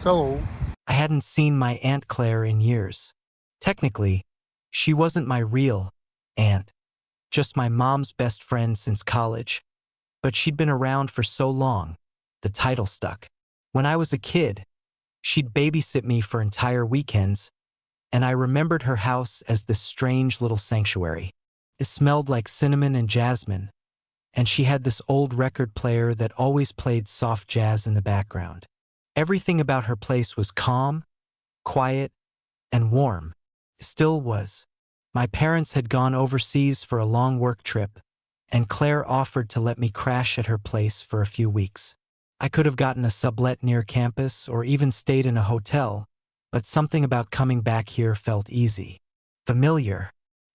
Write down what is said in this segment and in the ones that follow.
Hello. I hadn't seen my Aunt Claire in years. Technically, she wasn't my real aunt, just my mom's best friend since college. But she'd been around for so long, the title stuck. When I was a kid, she'd babysit me for entire weekends, and I remembered her house as this strange little sanctuary. It smelled like cinnamon and jasmine, and she had this old record player that always played soft jazz in the background. Everything about her place was calm, quiet, and warm. Still was. My parents had gone overseas for a long work trip, and Claire offered to let me crash at her place for a few weeks. I could have gotten a sublet near campus or even stayed in a hotel, but something about coming back here felt easy. Familiar,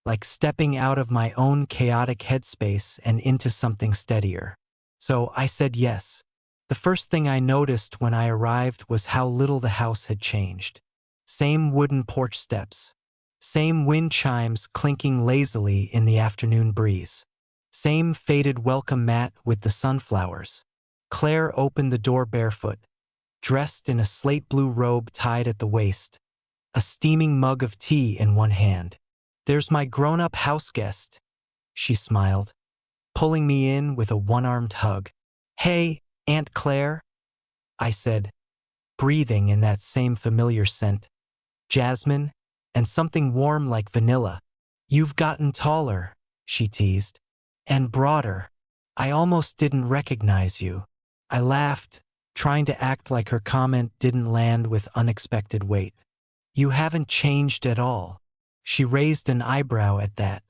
like stepping out of my own chaotic headspace and into something steadier. So I said yes. The first thing I noticed when I arrived was how little the house had changed. Same wooden porch steps. Same wind chimes clinking lazily in the afternoon breeze. Same faded welcome mat with the sunflowers. Claire opened the door barefoot, dressed in a slate blue robe tied at the waist, a steaming mug of tea in one hand. "There's my grown-up house guest," she smiled, pulling me in with a one-armed hug. "Hey, Aunt Claire," I said, breathing in that same familiar scent. Jasmine, and something warm like vanilla. "You've gotten taller," she teased, "and broader. I almost didn't recognize you." I laughed, trying to act like her comment didn't land with unexpected weight. "You haven't changed at all." She raised an eyebrow at that.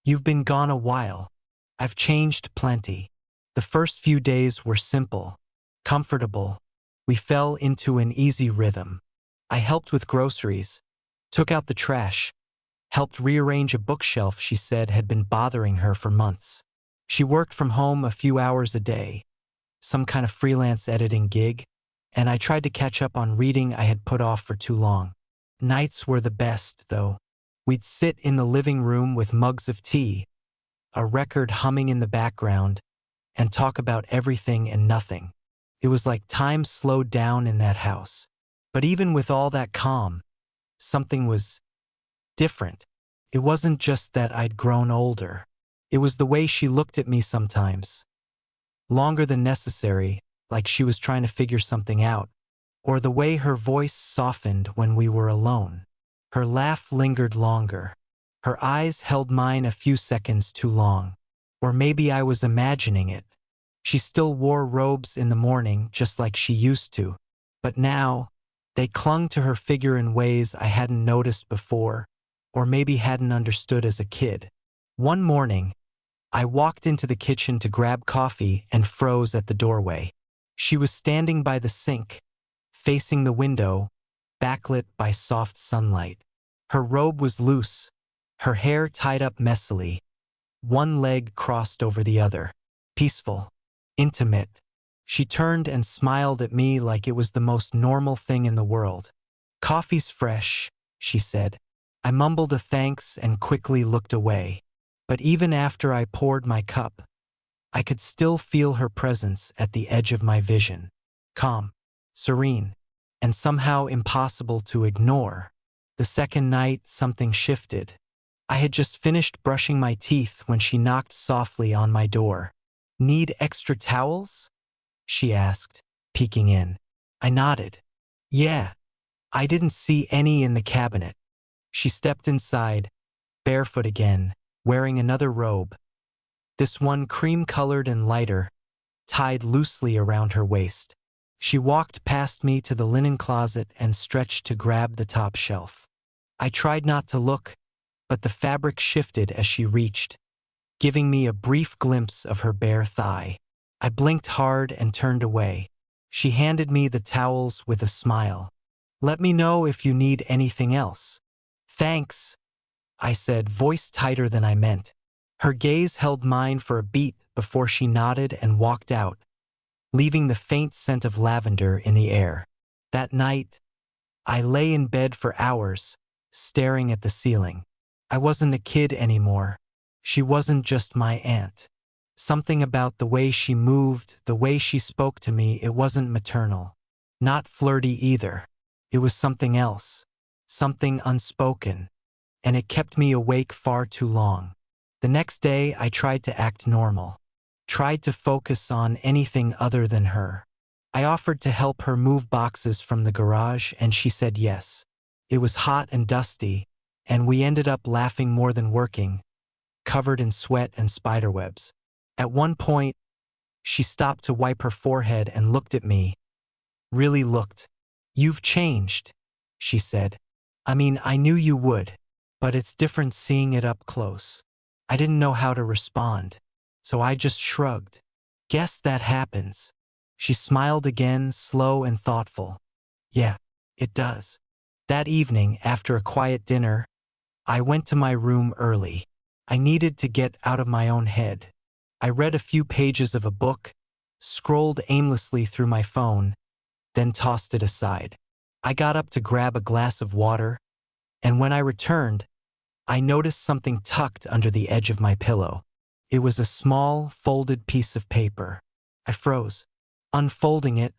"You've been gone a while." "I've changed plenty." The first few days were simple, comfortable. We fell into an easy rhythm. I helped with groceries, took out the trash, helped rearrange a bookshelf she said had been bothering her for months. She worked from home a few hours a day, some kind of freelance editing gig, and I tried to catch up on reading I had put off for too long. Nights were the best, though. We'd sit in the living room with mugs of tea, a record humming in the background, and talk about everything and nothing. It was like time slowed down in that house. But even with all that calm, something was different. It wasn't just that I'd grown older. It was the way she looked at me sometimes. Longer than necessary, like she was trying to figure something out. Or the way her voice softened when we were alone. Her laugh lingered longer. Her eyes held mine a few seconds too long. Or maybe I was imagining it. She still wore robes in the morning just like she used to. But now, they clung to her figure in ways I hadn't noticed before, or maybe hadn't understood as a kid. One morning, I walked into the kitchen to grab coffee and froze at the doorway. She was standing by the sink, facing the window, backlit by soft sunlight. Her robe was loose, her hair tied up messily, one leg crossed over the other. Peaceful, intimate. She turned and smiled at me like it was the most normal thing in the world. "Coffee's fresh," she said. I mumbled a thanks and quickly looked away. But even after I poured my cup, I could still feel her presence at the edge of my vision. Calm, serene, and somehow impossible to ignore. The second night, something shifted. I had just finished brushing my teeth when she knocked softly on my door. "Need extra towels?" she asked, peeking in. I nodded. "Yeah." I didn't see any in the cabinet. She stepped inside, barefoot again, wearing another robe. This one cream-colored and lighter, tied loosely around her waist. She walked past me to the linen closet and stretched to grab the top shelf. I tried not to look, but the fabric shifted as she reached, giving me a brief glimpse of her bare thigh. I blinked hard and turned away. She handed me the towels with a smile. "Let me know if you need anything else." "Thanks," I said, voice tighter than I meant. Her gaze held mine for a beat before she nodded and walked out, leaving the faint scent of lavender in the air. That night, I lay in bed for hours, staring at the ceiling. I wasn't a kid anymore. She wasn't just my aunt. Something about the way she moved, the way she spoke to me, it wasn't maternal. Not flirty either. It was something else. Something unspoken. And it kept me awake far too long. The next day, I tried to act normal. Tried to focus on anything other than her. I offered to help her move boxes from the garage, and she said yes. It was hot and dusty, and we ended up laughing more than working, covered in sweat and spiderwebs. At one point, she stopped to wipe her forehead and looked at me. Really looked. "You've changed," she said. "I mean, I knew you would, but it's different seeing it up close." I didn't know how to respond, so I just shrugged. "Guess that happens." She smiled again, slow and thoughtful. "Yeah, it does." That evening, after a quiet dinner, I went to my room early. I needed to get out of my own head. I read a few pages of a book, scrolled aimlessly through my phone, then tossed it aside. I got up to grab a glass of water, and when I returned, I noticed something tucked under the edge of my pillow. It was a small, folded piece of paper. I froze. Unfolding it,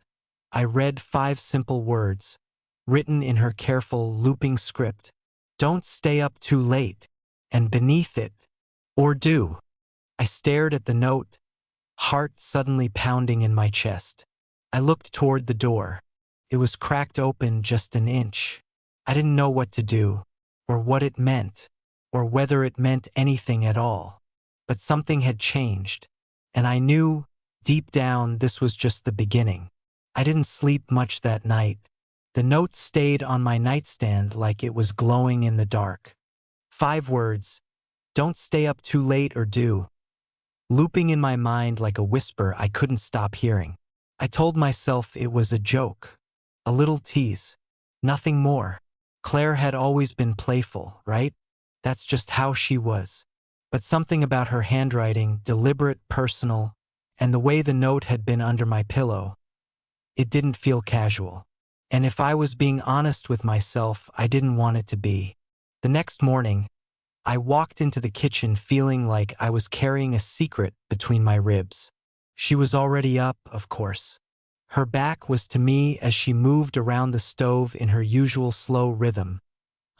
I read 5 simple words, written in her careful, looping script. "Don't stay up too late." And beneath it, "Or do." I stared at the note, heart suddenly pounding in my chest. I looked toward the door. It was cracked open just an inch. I didn't know what to do, or what it meant, or whether it meant anything at all. But something had changed, and I knew, deep down, this was just the beginning. I didn't sleep much that night. The note stayed on my nightstand like it was glowing in the dark. 5 words: "Don't stay up too late or do," looping in my mind like a whisper I couldn't stop hearing. I told myself it was a joke, a little tease, nothing more. Claire had always been playful, right? That's just how she was. But something about her handwriting, deliberate, personal, and the way the note had been under my pillow, it didn't feel casual. And if I was being honest with myself, I didn't want it to be. The next morning, I walked into the kitchen feeling like I was carrying a secret between my ribs. She was already up, of course. Her back was to me as she moved around the stove in her usual slow rhythm,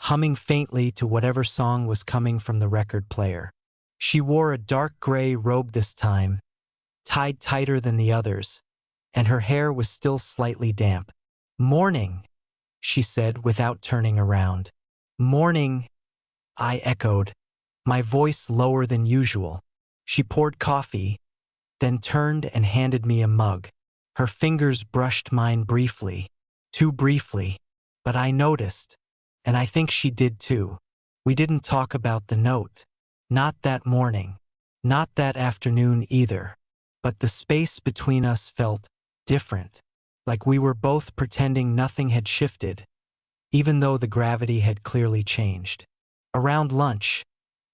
humming faintly to whatever song was coming from the record player. She wore a dark gray robe this time, tied tighter than the others, and her hair was still slightly damp. "Morning," she said without turning around. "Morning," I echoed, my voice lower than usual. She poured coffee, then turned and handed me a mug. Her fingers brushed mine briefly, too briefly, but I noticed, and I think she did too. We didn't talk about the note. Not that morning. Not that afternoon either. But the space between us felt different, like we were both pretending nothing had shifted, even though the gravity had clearly changed. Around lunch,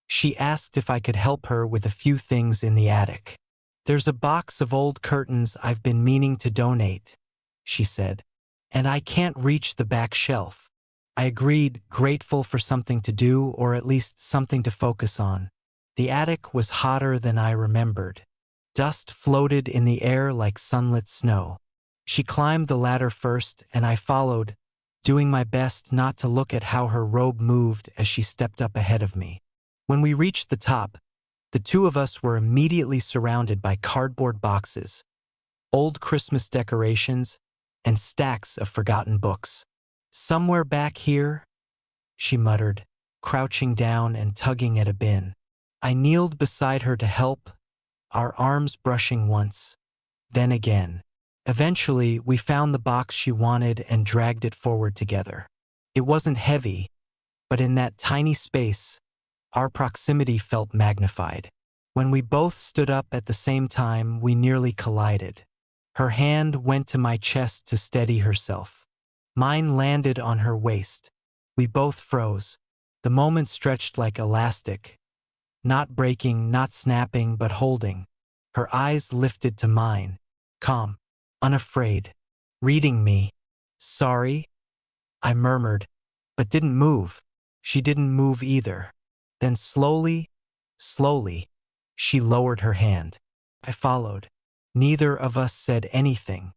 she asked if I could help her with a few things in the attic. "There's a box of old curtains I've been meaning to donate," she said, "and I can't reach the back shelf." I agreed, grateful for something to do, or at least something to focus on. The attic was hotter than I remembered. Dust floated in the air like sunlit snow. She climbed the ladder first, and I followed, doing my best not to look at how her robe moved as she stepped up ahead of me. When we reached the top, the two of us were immediately surrounded by cardboard boxes, old Christmas decorations, and stacks of forgotten books. "Somewhere back here," she muttered, crouching down and tugging at a bin. I kneeled beside her to help, our arms brushing once, then again. Eventually, we found the box she wanted and dragged it forward together. It wasn't heavy, but in that tiny space, our proximity felt magnified. When we both stood up at the same time, we nearly collided. Her hand went to my chest to steady herself. Mine landed on her waist. We both froze. The moment stretched like elastic, not breaking, not snapping, but holding. Her eyes lifted to mine, calm, unafraid, reading me. "Sorry," I murmured, but didn't move. She didn't move either. Then slowly, she lowered her hand. I followed. Neither of us said anything.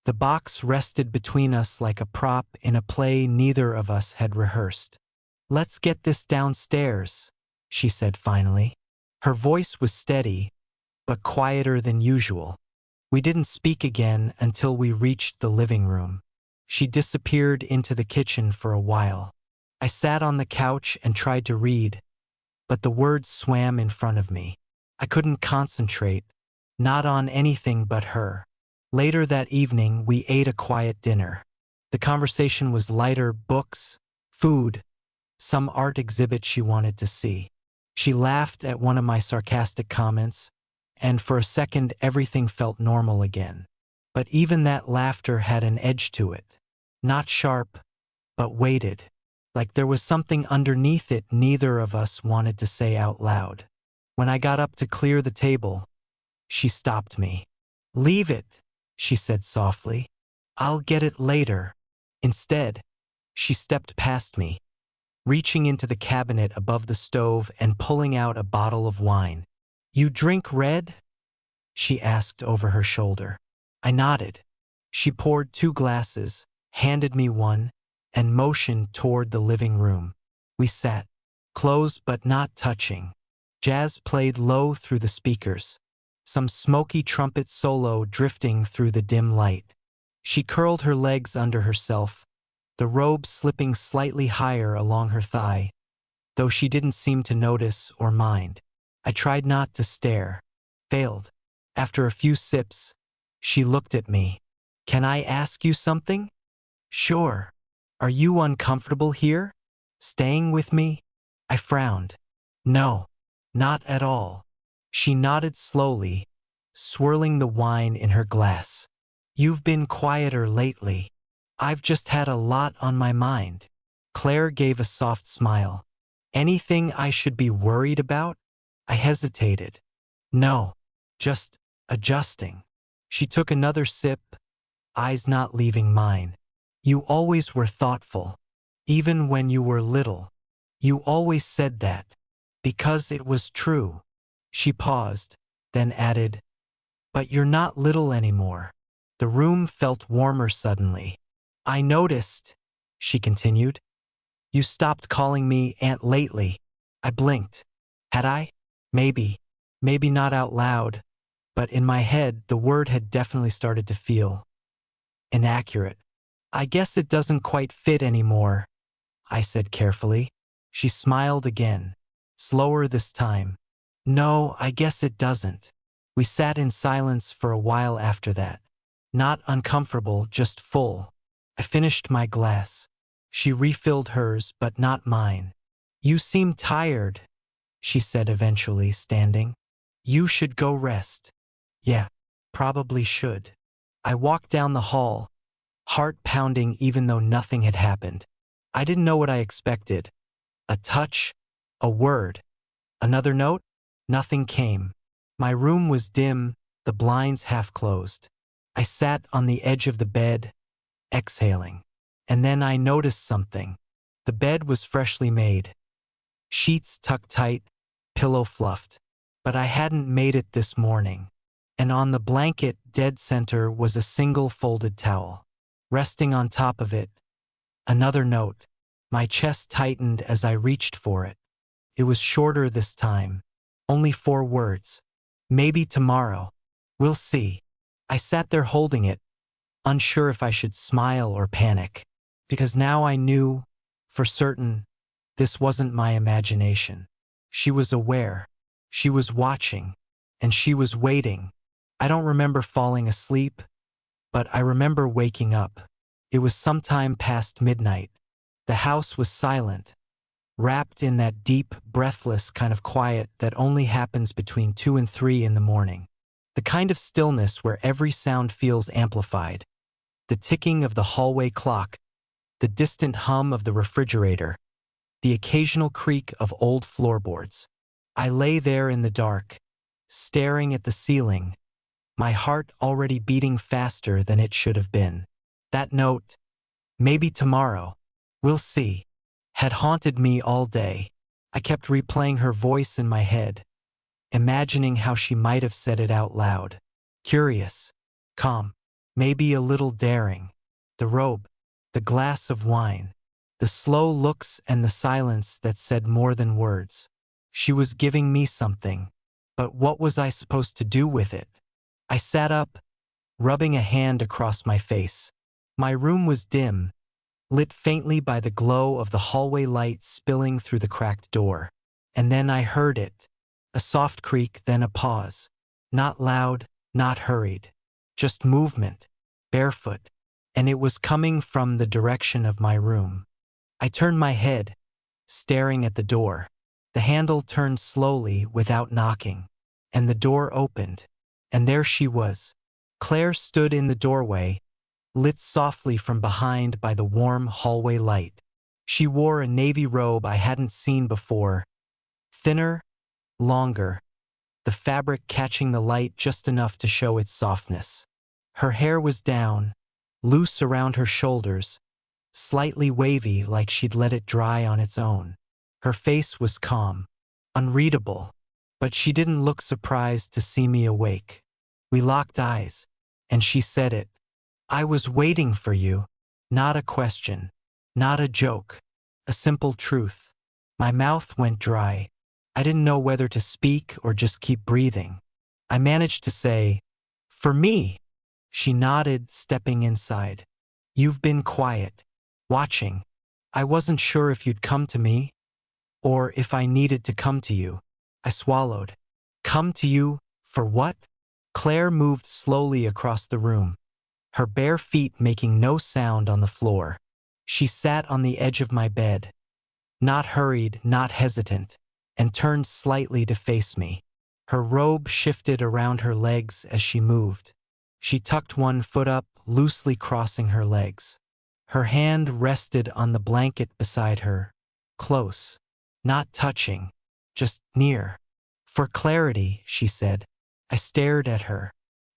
The box rested between us like a prop in a play neither of us had rehearsed. "Let's get this downstairs," she said finally. Her voice was steady, but quieter than usual. We didn't speak again until we reached the living room. She disappeared into the kitchen for a while. I sat on the couch and tried to read, but the words swam in front of me. I couldn't concentrate, not on anything but her. Later that evening, we ate a quiet dinner. The conversation was lighter: books, food, some art exhibit she wanted to see. She laughed at one of my sarcastic comments, and for a second everything felt normal again. But even that laughter had an edge to it. Not sharp, but weighted. Like there was something underneath it neither of us wanted to say out loud. When I got up to clear the table, she stopped me. "Leave it," she said softly. "I'll get it later." Instead, she stepped past me, reaching into the cabinet above the stove and pulling out a bottle of wine. "You drink red?" she asked over her shoulder. I nodded. She poured 2 glasses, handed me one, and motioned toward the living room. We sat, close but not touching. Jazz played low through the speakers, some smoky trumpet solo drifting through the dim light. She curled her legs under herself, the robe slipping slightly higher along her thigh, though she didn't seem to notice or mind. I tried not to stare, failed. After a few sips, she looked at me. "Can I ask you something?" "Sure. Are you uncomfortable here? Staying with me?" I frowned. "No, not at all." She nodded slowly, swirling the wine in her glass. "You've been quieter lately. I've just had a lot on my mind." Claire gave a soft smile. "Anything I should be worried about?" I hesitated. "No, just adjusting." She took another sip, eyes not leaving mine. "You always were thoughtful. Even when you were little. You always said that. Because it was true." She paused, then added, "But you're not little anymore." The room felt warmer suddenly. "I noticed," she continued, "you stopped calling me Aunt lately." I blinked. Had I? Maybe. Maybe not out loud, but in my head the word had definitely started to feel inaccurate. "I guess it doesn't quite fit anymore," I said carefully. She smiled again, slower this time. "No, I guess it doesn't." We sat in silence for a while after that. Not uncomfortable, just full. I finished my glass. She refilled hers, but not mine. "You seem tired," she said eventually, standing. "You should go rest." "Yeah, probably should." I walked down the hall, heart pounding even though nothing had happened. I didn't know what I expected. A touch, a word, another note? Nothing came. My room was dim, the blinds half closed. I sat on the edge of the bed, exhaling. And then I noticed something. The bed was freshly made. Sheets tucked tight, pillow fluffed. But I hadn't made it this morning. And on the blanket, dead center, was a single folded towel. Resting on top of it, another note. My chest tightened as I reached for it. It was shorter this time. Only 4 words. "Maybe tomorrow. We'll see." I sat there holding it, unsure if I should smile or panic. Because now I knew, for certain, this wasn't my imagination. She was aware. She was watching. And she was waiting. I don't remember falling asleep, but I remember waking up. It was sometime past midnight. The house was silent, wrapped in that deep, breathless kind of quiet that only happens between 2 and 3 in the morning. The kind of stillness where every sound feels amplified. The ticking of the hallway clock, the distant hum of the refrigerator, the occasional creak of old floorboards. I lay there in the dark, staring at the ceiling, my heart already beating faster than it should have been. That note, "Maybe tomorrow, we'll see," had haunted me all day. I kept replaying her voice in my head, imagining how she might have said it out loud. Curious, calm, maybe a little daring. The robe, the glass of wine, the slow looks and the silence that said more than words. She was giving me something, but what was I supposed to do with it? I sat up, rubbing a hand across my face. My room was dim, lit faintly by the glow of the hallway light spilling through the cracked door. And then I heard it. A soft creak, then a pause. Not loud, not hurried. Just movement, barefoot, and it was coming from the direction of my room. I turned my head, staring at the door. The handle turned slowly without knocking, and the door opened. And there she was. Claire stood in the doorway, lit softly from behind by the warm hallway light. She wore a navy robe I hadn't seen before, thinner, longer, the fabric catching the light just enough to show its softness. Her hair was down, loose around her shoulders, slightly wavy like she'd let it dry on its own. Her face was calm, unreadable, but she didn't look surprised to see me awake. We locked eyes, and she said it. I was waiting for you. Not a question, not a joke, a simple truth. My mouth went dry. I didn't know whether to speak or just keep breathing. I managed to say, "For me." She nodded, stepping inside. "You've been quiet, watching. I wasn't sure if you'd come to me, or if I needed to come to you." I swallowed. "Come to you? For what?" Claire moved slowly across the room, her bare feet making no sound on the floor. She sat on the edge of my bed, not hurried, not hesitant, and turned slightly to face me. Her robe shifted around her legs as she moved. She tucked one foot up, loosely crossing her legs. Her hand rested on the blanket beside her, close, not touching, just near. "For clarity," she said. I stared at her.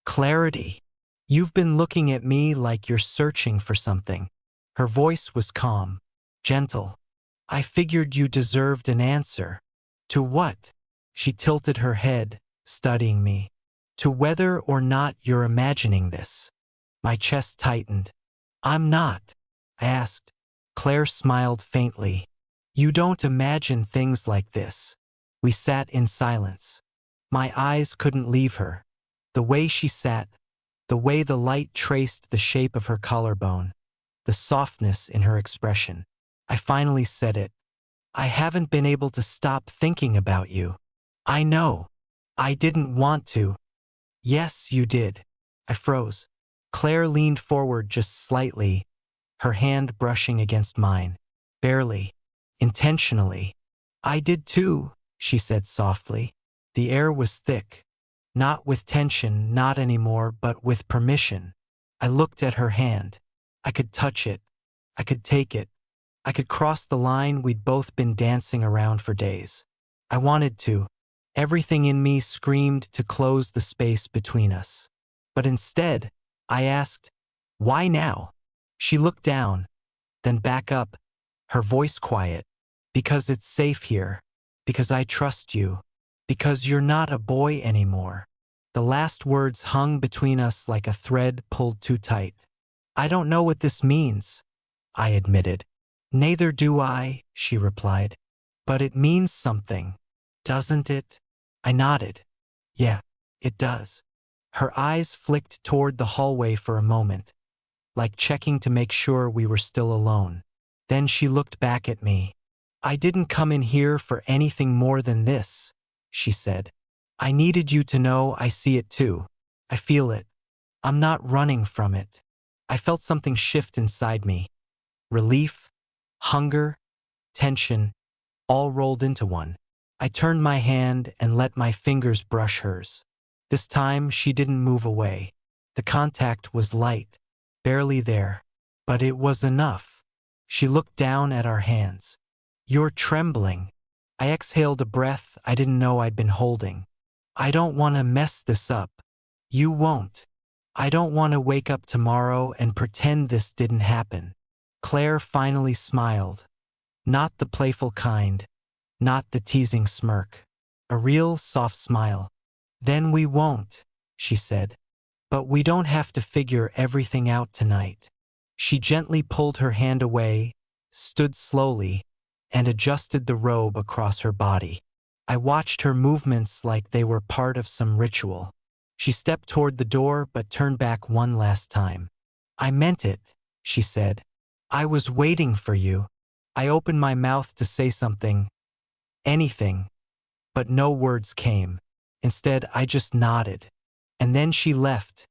"Clarity? You've been looking at me like you're searching for something." Her voice was calm, gentle. "I figured you deserved an answer." "To what?" She tilted her head, studying me. "To whether or not you're imagining this." My chest tightened. "I'm not," I asked. Claire smiled faintly. "You don't imagine things like this." We sat in silence. My eyes couldn't leave her. The way she sat, the way the light traced the shape of her collarbone, the softness in her expression. I finally said it. "I haven't been able to stop thinking about you." "I know. I didn't want to." "Yes, you did." I froze. Claire leaned forward just slightly, her hand brushing against mine. Barely. Intentionally. "I did too," she said softly. The air was thick. Not with tension, not anymore, but with permission. I looked at her hand. I could touch it. I could take it. I could cross the line we'd both been dancing around for days. I wanted to. Everything in me screamed to close the space between us. But instead, I asked, "Why now?" She looked down, then back up, her voice quiet. "Because it's safe here. Because I trust you. Because you're not a boy anymore." The last words hung between us like a thread pulled too tight. "I don't know what this means," I admitted. "Neither do I," she replied. "But it means something, doesn't it?" I nodded. "Yeah, it does." Her eyes flicked toward the hallway for a moment, like checking to make sure we were still alone. Then she looked back at me. "I didn't come in here for anything more than this," she said. "I needed you to know I see it too. I feel it. I'm not running from it." I felt something shift inside me. Relief, hunger, tension, all rolled into one. I turned my hand and let my fingers brush hers. This time she didn't move away. The contact was light, barely there, but it was enough. She looked down at our hands. "You're trembling." I exhaled a breath I didn't know I'd been holding. "I don't want to mess this up." "You won't." "I don't want to wake up tomorrow and pretend this didn't happen." Claire finally smiled. Not the playful kind, not the teasing smirk. A real soft smile. "Then we won't," she said. But we don't have to figure everything out tonight. She gently pulled her hand away, stood slowly, and adjusted the robe across her body. I watched her movements like they were part of some ritual. She stepped toward the door but turned back one last time. "I meant it," she said. "I was waiting for you." I opened my mouth to say something, anything, but no words came. Instead, I just nodded. And then she left,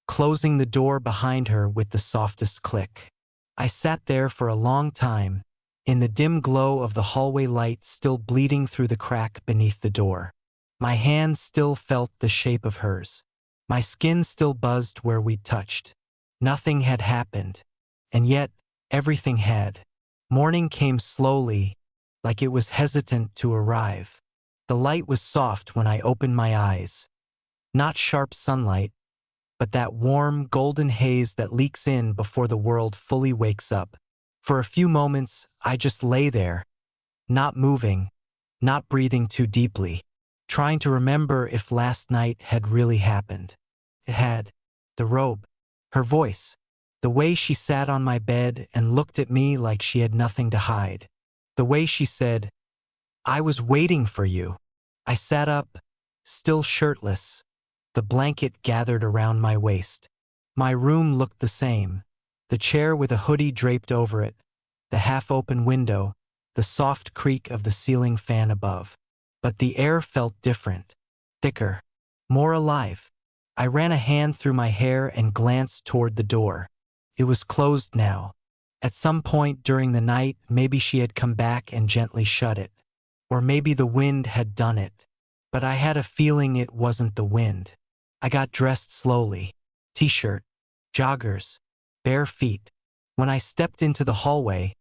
closing the door behind her with the softest click. I sat there for a long time, in the dim glow of the hallway light still bleeding through the crack beneath the door. My hand still felt the shape of hers. My skin still buzzed where we'd touched. Nothing had happened, and yet everything had. Morning came slowly, like it was hesitant to arrive. The light was soft when I opened my eyes. Not sharp sunlight, but that warm, golden haze that leaks in before the world fully wakes up. For a few moments, I just lay there, not moving, not breathing too deeply, trying to remember if last night had really happened. It had. The robe, her voice, the way she sat on my bed and looked at me like she had nothing to hide. The way she said, "I was waiting for you." I sat up, still shirtless, the blanket gathered around my waist. My room looked the same, the chair with a hoodie draped over it, the half-open window, the soft creak of the ceiling fan above. But the air felt different, thicker, more alive. I ran a hand through my hair and glanced toward the door. It was closed now. At some point during the night, maybe she had come back and gently shut it. Or maybe the wind had done it. But I had a feeling it wasn't the wind. I got dressed slowly. T-shirt, joggers, bare feet. When I stepped into the hallway,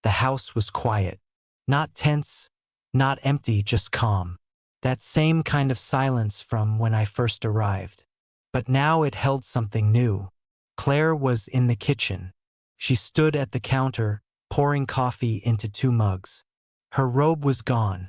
the house was quiet. Not tense, not empty, just calm. That same kind of silence from when I first arrived. But now it held something new. Claire was in the kitchen. She stood at the counter, pouring coffee into 2 mugs. Her robe was gone,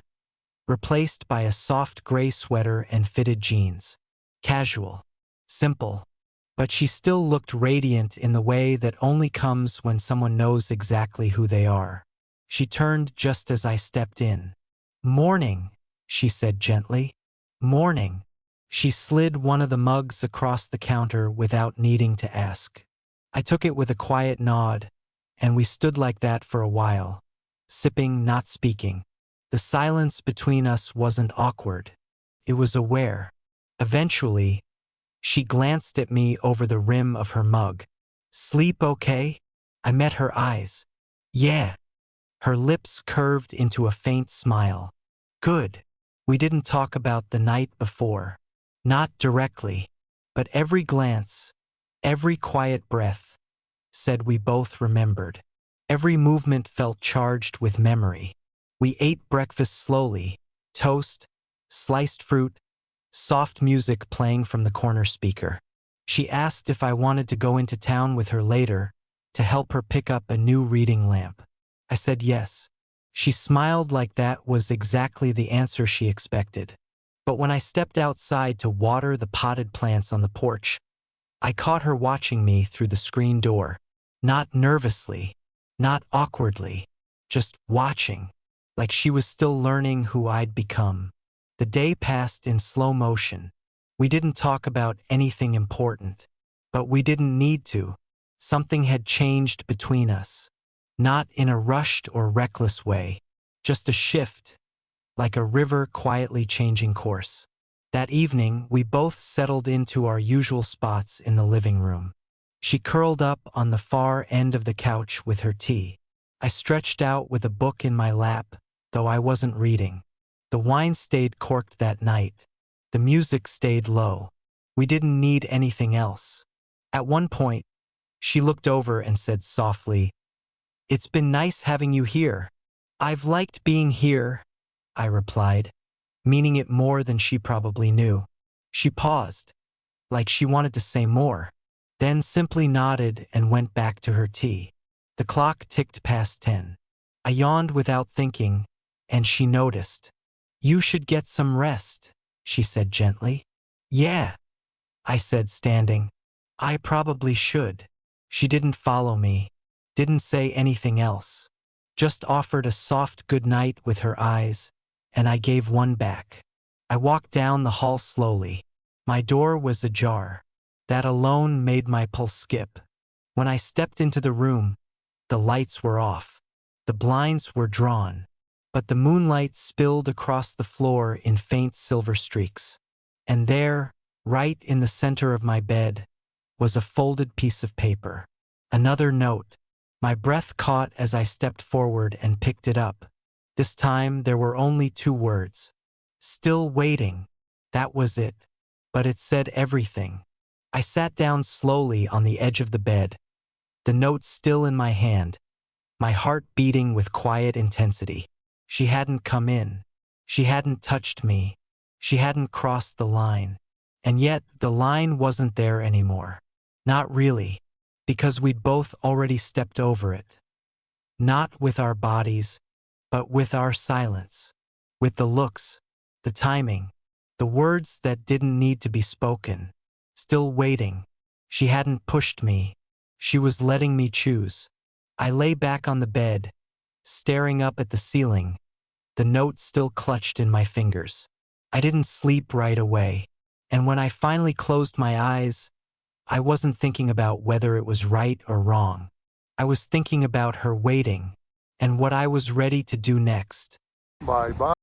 replaced by a soft gray sweater and fitted jeans. Casual, simple, but she still looked radiant in the way that only comes when someone knows exactly who they are. She turned just as I stepped in. "Morning," she said gently. "Morning." She slid one of the mugs across the counter without needing to ask. I took it with a quiet nod, and we stood like that for a while, sipping, not speaking. The silence between us wasn't awkward. It was aware. Eventually, she glanced at me over the rim of her mug. "Sleep okay?" I met her eyes. "Yeah." Her lips curved into a faint smile. "Good." We didn't talk about the night before. Not directly, but every glance, every quiet breath, said we both remembered. Every movement felt charged with memory. We ate breakfast slowly, toast, sliced fruit, soft music playing from the corner speaker. She asked if I wanted to go into town with her later to help her pick up a new reading lamp. I said yes. She smiled like that was exactly the answer she expected. But when I stepped outside to water the potted plants on the porch, I caught her watching me through the screen door. Not nervously, not awkwardly, just watching, like she was still learning who I'd become. The day passed in slow motion. We didn't talk about anything important, but we didn't need to. Something had changed between us. Not in a rushed or reckless way, just a shift, like a river quietly changing course. That evening, we both settled into our usual spots in the living room. She curled up on the far end of the couch with her tea. I stretched out with a book in my lap, though I wasn't reading. The wine stayed corked that night. The music stayed low. We didn't need anything else. At one point, she looked over and said softly, "It's been nice having you here." "I've liked being here," I replied, meaning it more than she probably knew. She paused, like she wanted to say more, then simply nodded and went back to her tea. The clock ticked past 10. I yawned without thinking, and she noticed. "You should get some rest," she said gently. "Yeah." I said, standing. I probably should. She didn't follow me, didn't say anything else, just offered a soft good night with her eyes, and I gave one back. I walked down the hall slowly. My door was ajar. That alone made my pulse skip. When I stepped into the room, the lights were off. The blinds were drawn, but the moonlight spilled across the floor in faint silver streaks. And there, right in the center of my bed, was a folded piece of paper. Another note. My breath caught as I stepped forward and picked it up. This time there were only 2 words. Still waiting. That was it. But it said everything. I sat down slowly on the edge of the bed, the note still in my hand, my heart beating with quiet intensity. She hadn't come in. She hadn't touched me. She hadn't crossed the line. And yet the line wasn't there anymore. Not really, because we'd both already stepped over it. Not with our bodies, but with our silence. With the looks, the timing, the words that didn't need to be spoken. Still waiting. She hadn't pushed me. She was letting me choose. I lay back on the bed, staring up at the ceiling, the note still clutched in my fingers. I didn't sleep right away, and when I finally closed my eyes, I wasn't thinking about whether it was right or wrong. I was thinking about her waiting, and what I was ready to do next. Bye-bye.